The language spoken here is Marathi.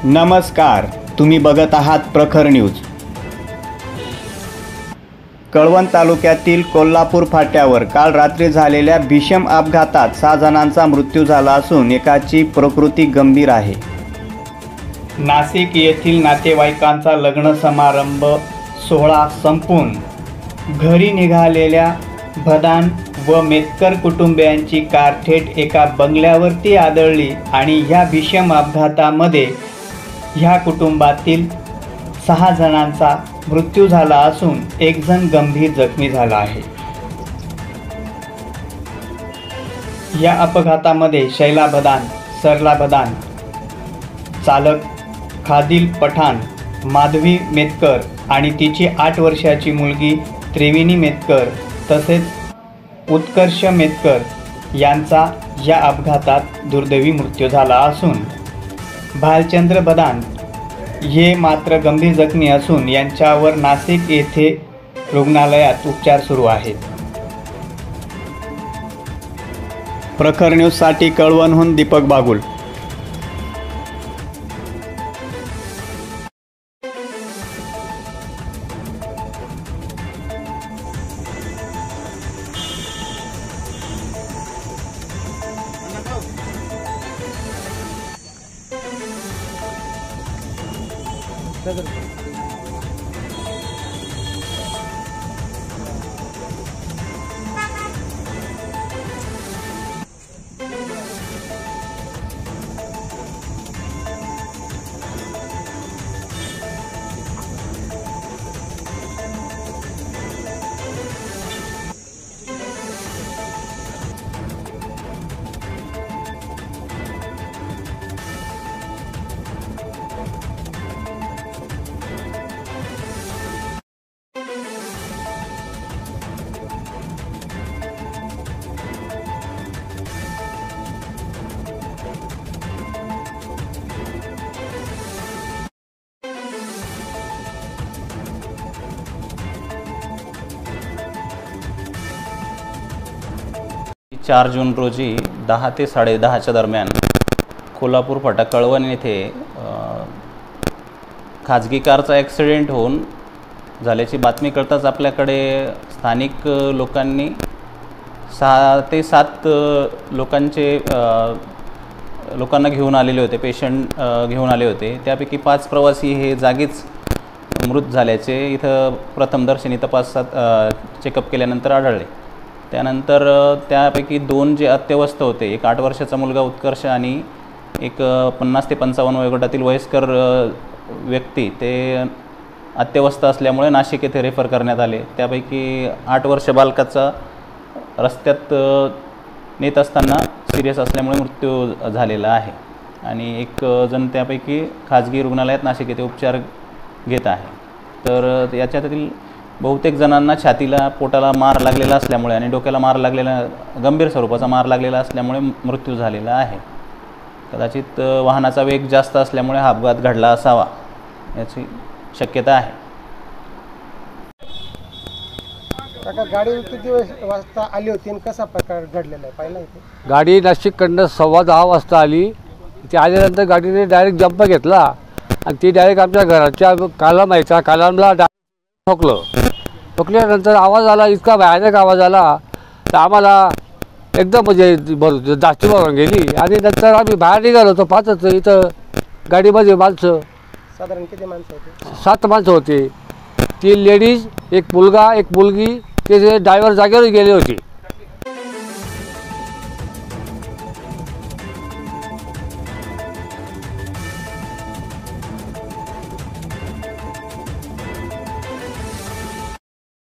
नमस्कार, तुम्ही बघत आहात प्रखर न्यूज। कळवण तालुक्यातील कोल्हापूर फाट्यावर काल रात्री झालेल्या भीषण अपघातात 6 जणांचा मृत्यू झाला असून एकाची प्रकृती गंभीर आहे। नाशिक येथील नातेवाईकांचा लग्न समारंभ सोहळा संपून घरी निघालेल्या भदान व मेतकर कुटुंबियांची कार थेट एका बंगल्यावरती आदळली आणि ह्या भीषण अपघातामध्ये ह्या कुटुंबातील 6 जणांचा मृत्यू झाला असून एक जण गंभीर जखमी झाला आहे। या अपघातामध्ये शैला भदान, सरला भदान, चालक खादिल पठाण, माधवी मेतकर आणि तिची 8 वर्षाची मुलगी त्रिवेणी मेतकर तसेच उत्कर्ष मेतकर यांचा या अपघातात दुर्दैवी मृत्यू झाला असून भालचंद्र भदान हे मात्र गंभीर जखमी असून यांच्यावर नाशिक येथे रुग्णालयात उपचार सुरू आहेत। प्रखर न्यूजसाठी कळवणहून दीपक बागुल। चार जून रोजी 10 ते 10:30च्या दरम्यान कोल्हापूर फाटा कळवण येथे खाजगी कारचा ॲक्सिडेंट होऊन झाल्याची बातमी कळताच आपल्याकडे स्थानिक लोकांनी 6 ते 7 लोकांना घेऊन आलेले होते, पेशंट घेऊन आले होते। त्यापैकी 5 प्रवासी हे जागीच मृत झाल्याचे इथं प्रथमदर्शनी तपासात चेकअप केल्यानंतर आढळले। त्यानंतर त्यापैकी 2 जे अत्यवस्थ होते, एक 8 वर्षाचा मुलगा उत्कर्ष आणि एक 50 ते 55 वयोगटातील वयस्कर व्यक्ती, ते अत्यवस्थ असल्यामुळे नाशिक येथे रेफर करण्यात आले। त्यापैकी 8 वर्ष बालकाचा रस्त्यात नेत असताना सिरियस असल्यामुळे मृत्यू झालेला आहे आणि एक जण त्यापैकी खाजगी रुग्णालयात नाशिक येथे उपचार घेत आहे। तर याच्यातील बहुतेक जणांना छातीला, पोटाला मार लागलेला असल्यामुळे आणि डोक्याला मार लागलेला, गंभीर स्वरूपाचा मार लागलेला असल्यामुळे मृत्यू झालेला आहे। कदाचित वाहनाचा वेग जास्त असल्यामुळे हा अपघात घडला असावा याची शक्यता आहे। गाडी किती वाजता आली होती आणि कसा प्रकार घडलेला आहे पाहिला इथे? गाडी नाशिककडनं 10:15 वाजता आली। ती आल्यानंतर गाडीने डायरेक्ट जंप घेतला आणि ती डायरेक्ट आमच्या घराच्या कालमला ठोकल्यानंतर आवाज आला, इतका भयानक आवाज आला तर आम्हाला एकदम म्हणजे जास्ती भरून गेली आणि नंतर आम्ही बाहेर निघालो होतो। पाहतच इथं गाडीमध्ये माणसं, साधारण किती माणसं होते? 7 माणसं होते, 3 लेडीज, एक मुलगा, एक मुलगी, ते ड्रायव्हर जागेवर गेले होते।